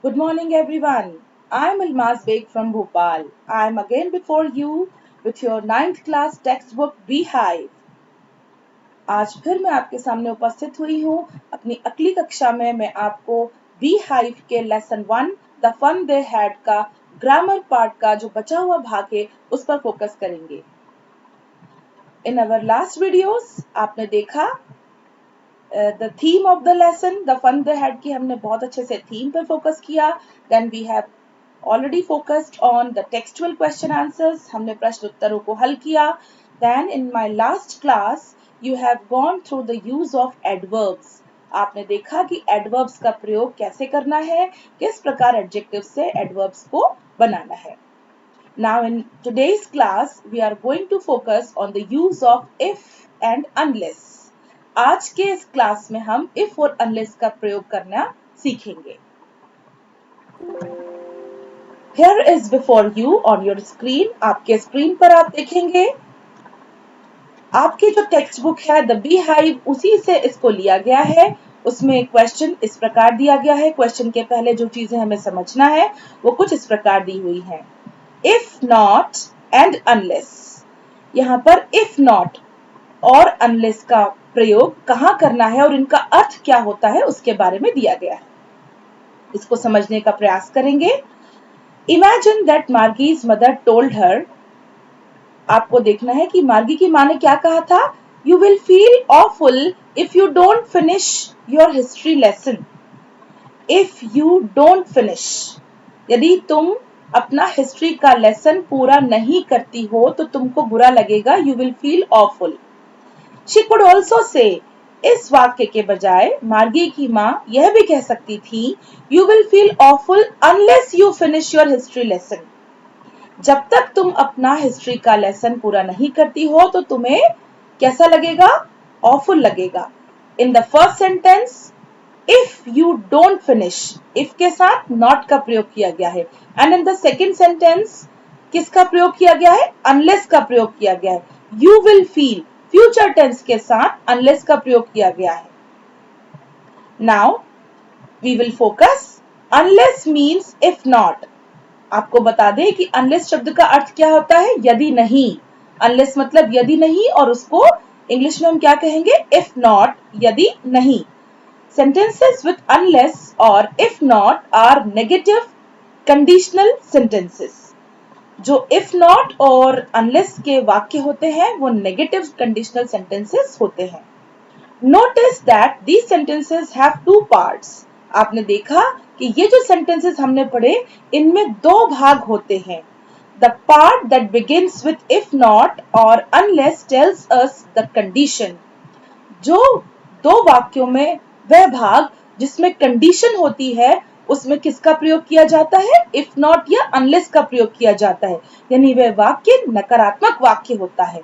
Good morning, everyone. I'm Almaz Beg from Bhopal. I'm again before you with your ninth class textbook Beehive. आज फिर मैं आपके सामने उपस्थित हुई हूँ अपनी अगली कक्षा में मैं आपको Beehive के lesson 1 the fun they had का ग्रामर पार्ट का जो बचा हुआ भाग है उस पर फोकस करेंगे। इन अवर लास्ट वीडियोस आपने देखा the theme of the lesson, the fun they had की हमने बहुत अच्छे से theme पर focus किया. Then we have already focused on the textual question answers. हमने प्रश्न उत्तरों को हल किया. Then in my last class, you have gone through the use of adverbs. आपने देखा कि adverbs का प्रयोग कैसे करना है, किस प्रकार adjectives से adverbs को बनाना है. Now in today's class, we are going to focus on the use of if and unless. आज के इस क्लास में हम if और unless का प्रयोग करना सीखेंगे। Here is before you on your screen, आपके स्क्रीन पर आप देखेंगे आपकी जो टेक्स्ट बुक है द Beehive उसी से इसको लिया गया है। उसमें क्वेश्चन इस प्रकार दिया गया है। क्वेश्चन के पहले जो चीजें हमें समझना है वो कुछ इस प्रकार दी हुई है। If not and unless, यहाँ पर if not और unless का प्रयोग कहाँ करना है और इनका अर्थ क्या होता है उसके बारे में दिया गया है। इसको समझने का प्रयास करेंगे। Imagine that Margie's mother told her, आपको देखना है कि मार्गी की माँ ने क्या कहा था। You will feel awful if you don't finish your history lesson. If you don't finish, यदि तुम अपना हिस्ट्री का लेसन पूरा नहीं करती हो तो तुमको बुरा लगेगा। You will feel awful. She could also say, इस वाक्य के बजाय मार्गी की माँ यह भी कह सकती थी, You will feel awful unless you finish your history lesson. जब तक तुम अपना हिस्ट्री का लेसन पूरा नहीं करती हो तो तुम्हें कैसा लगेगा? Awful लगेगा. In the first sentence, if you don't finish, if के साथ not का प्रयोग किया गया है. And in the second sentence, किसका प्रयोग किया गया है? Unless का प्रयोग किया गया है. You will feel, future tense के साथ unless का प्रयोग किया गया है. Now, we will focus. Unless means if not. आपको बता दें कि unless शब्द का अर्थ क्या होता है? यदि नहीं. Unless मतलब यदि नहीं और उसको इंग्लिश में हम क्या कहेंगे? If not, यदि नहीं. Sentences with unless or if not are negative conditional sentences. जो if not और unless के वाक्य होते हैं वो negative conditional sentences होते हैं. Notice that these sentences have two parts. आपने देखा कि ये जो sentences हमने पढ़े इनमें दो भाग होते हैं. The part that begins with if not or unless tells us the condition. जो दो वाक्यों में वह भाग जिसमें कंडीशन होती है उसमें किसका प्रयोग किया जाता है? इफ नॉट या अनलेस का प्रयोग किया जाता है, यानी वह वाक्य नकारात्मक वाक्य होता है.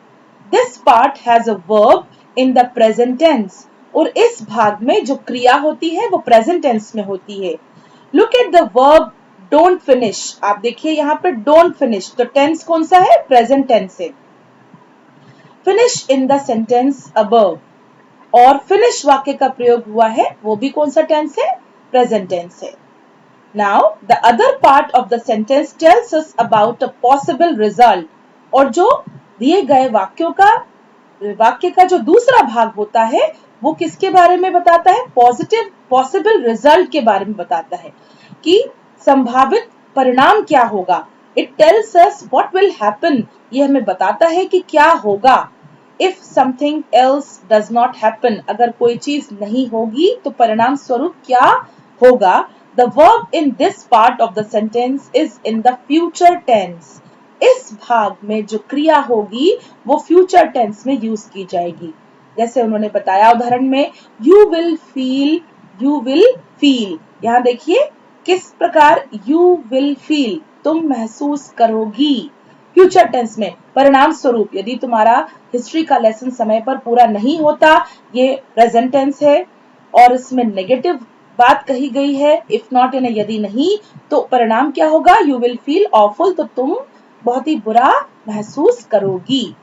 This part has a verb in the present tense, और इस भाग में जो क्रिया होती है वो प्रेजेंट टेंस में होती है. Look at the verb don't finish. आप देखिए यहाँ पे डोंट फिनिश, तो टेंस कौन सा है? प्रेजेंट टेंस है. Finish in the sentence above, और फिनिश वाक्य का प्रयोग हुआ है वो भी कौन सा टेंस है? प्रेजेंट टेंस है. Now the other part of the sentence tells us about a possible result, और जो दिए गए वाक्य का जो दूसरा भाग होता है वो किसके बारे में बताता है? पॉसिबल रिजल्ट के बारे में बताता है कि संभावित परिणाम क्या होगा. It tells us what will happen, ये हमें बताता है कि क्या होगा. If something else does not happen, अगर कोई चीज नहीं होगी तो परिणाम स्वरूप क्या होगा? The verb in this part of the sentence is in the future tense. इस भाग में जो क्रिया होगी वो future tense में यूज की जाएगी. जैसे उन्होंने बताया उदाहरण में, you will feel. यहाँ देखिए किस प्रकार you will feel, तुम महसूस करोगी. फ्यूचर टेंस में परिणाम स्वरूप यदि तुम्हारा हिस्ट्री का लेसन समय पर पूरा नहीं होता, ये प्रेजेंट टेंस है और इसमें नेगेटिव बात कही गई है. इफ नॉट यानी यदि नहीं, तो परिणाम क्या होगा? यू विल फील ऑफुल, तो तुम बहुत ही बुरा महसूस करोगी.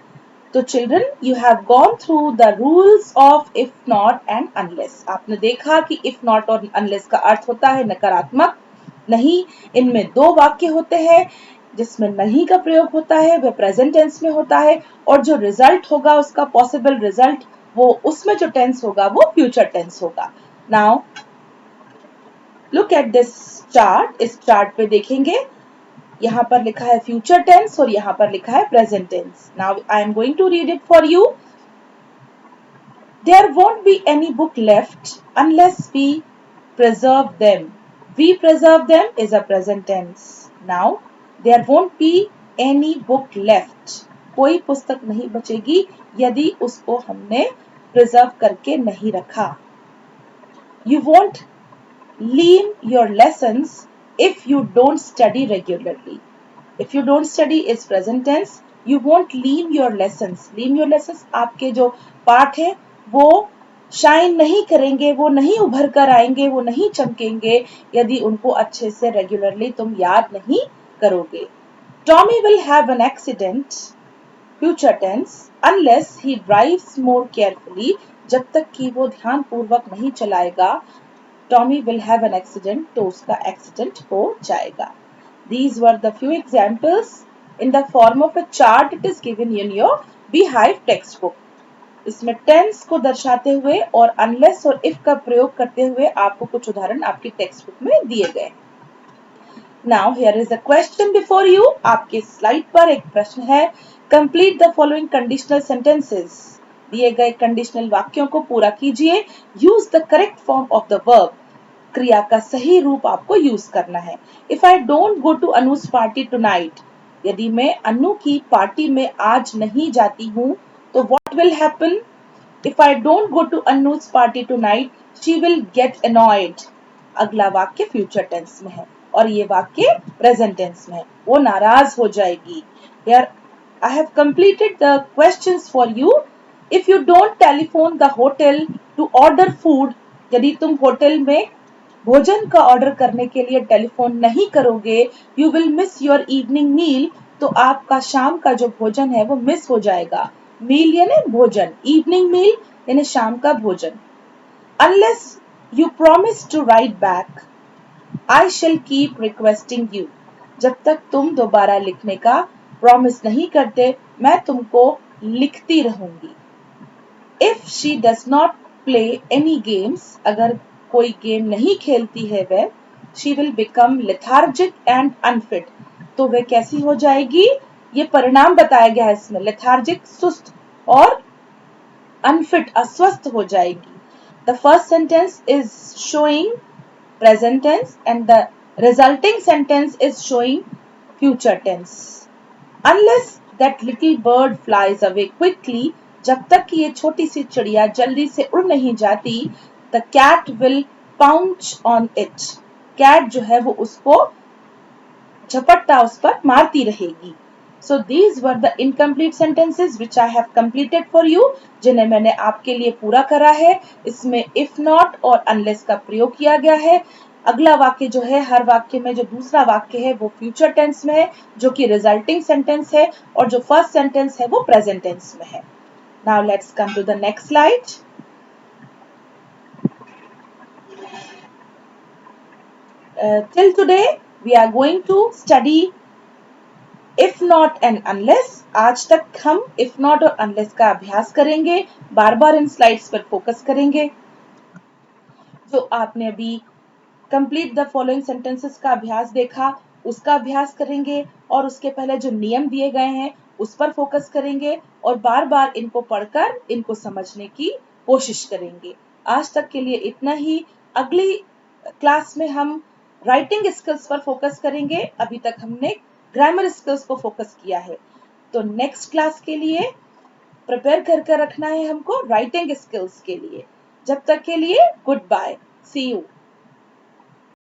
तो children, you have gone through the rules of if not and unless. आपने देखा कि इफ नॉट और अनलेस का अर्थ होता है नकारात्मक, नहीं, इनमें दो वाक्य होते हैं, जिसमें नहीं का प्रयोग होता है वह प्रेजेंट टेंस में होता है, और जो रिजल्ट होगा उसका पॉसिबल रिजल्ट, वो उसमें जो टेंस होगा वो फ्यूचर टेंस होगा। Now look at this chart. इस चार्ट पे देखेंगे, यहाँ पर लिखा है फ्यूचर टेंस और यहाँ पर लिखा है present tense. Now I am going to read it for you. There won't be any book left unless we preserve them. We preserve them is a present tense. Now, there won't be any book left. कोई पुस्तक नहीं बचेगी यदि उसको हमने preserve करके नहीं रखा। You won't lean your lessons if you don't study regularly. If you don't study is present tense. You won't lean your lessons. Lean your lessons आपके जो पाठ है वो शाइन नहीं करेंगे, वो नहीं उभर कर आएंगे, वो नहीं चमकेंगे यदि उनको अच्छे से रेगुलरली तुम याद नहीं करोगे। Tommy will have an accident, future tense, unless he drives more carefully. जब तक कि वो ध्यान पूर्वक नहीं चलाएगा, Tommy will have an accident, तो उसका एक्सीडेंट हो जाएगा। These were the few examples in the form of a chart. It is given in your Beehive textbook. इसमें टेंस को दर्शाते हुए और अनलेस और इफ का प्रयोग करते हुए आपको कुछ उदाहरण आपकी टेक्स्ट बुक में दिए गए। Now here is a question before you. आपके स्लाइड पर एक प्रश्न है। Complete the following conditional sentences. दिए गए कंडीशनल वाक्यों को पूरा कीजिए। Use the correct form of the verb. क्रिया का सही रूप आपको यूज करना है। If I don't go to Anu's party tonight, यदि मैं अनु की पार्टी में आज नहीं जाती हूँ तो what will happen? If I don't go to Anu's party tonight, she will get annoyed. अगला वाक्य फ्यूचर टेंस में है और ये वाक्य प्रेजेंट टेंस में है। वो नाराज हो जाएगी। Here I have completed the questions for you. If you don't telephone the hotel to order food, यदि तुम होटल में भोजन का ऑर्डर करने के लिए टेलीफोन नहीं करोगे, you will miss your evening meal, तो आपका शाम का जो भोजन है वो मिस हो जाएगा। मील यानी भोजन, इवनिंग मील यानी शाम का भोजन। Unless you promise to write back, I shall keep requesting you. जब तक तुम दोबारा लिखने का प्रॉमिस नहीं करते, मैं तुमको लिखती रहूंगी। If she does not play any games, अगर कोई गेम नहीं खेलती है वह, she will become lethargic and unfit, तो वह कैसी हो जाएगी? ये परिणाम बताया गया है इसमें। लेथार्जिक सुस्त और अनफिट अस्वस्थ हो जाएगी। The first sentence is showing present tense and the resulting sentence is showing future tense. Unless that little bird flies away quickly, जब तक कि ये छोटी सी चिड़िया जल्दी से उड़ नहीं जाती, the cat will pounce on it. Cat जो है वो उसको झपट्टा उस पर मारती रहेगी। So these were the incomplete sentences which I have completed for you, जिन्हें मैंने आपके लिए पूरा करा है। इसमें if not और unless का प्रयोग किया गया है। अगला वाक्य जो है, हर वाक्य में जो दूसरा वाक्य है वो फ्यूचर टेंस में है, जो कि रिजल्टिंग सेंटेंस है, और जो फर्स्ट सेंटेंस है वो प्रेजेंट टेंस में है। Now let's come to the next slide. Till today we are going to study if not and unless. आज तक हम if not और unless का अभ्यास करेंगे, बार बार इन स्लाइड्स पर फोकस करेंगे। जो आपने अभी कंप्लीट द फॉलोइंग सेंटेंसेस का अभ्यास देखा, उसका अभ्यास करेंगे और उसके पहले जो नियम दिए गए हैं उस पर फोकस करेंगे और बार बार इनको पढ़कर इनको समझने की कोशिश करेंगे। आज तक के लिए इतना ही। अगली क्लास में हम राइटिंग स्किल्स पर फोकस करेंगे। अभी तक हमने ग्रामर स्किल्स को फोकस किया है, तो नेक्स्ट क्लास के लिए प्रिपेयर कर रखना है हमको राइटिंग स्किल्स के लिए। जब तक के लिए गुड बाय, सी यू।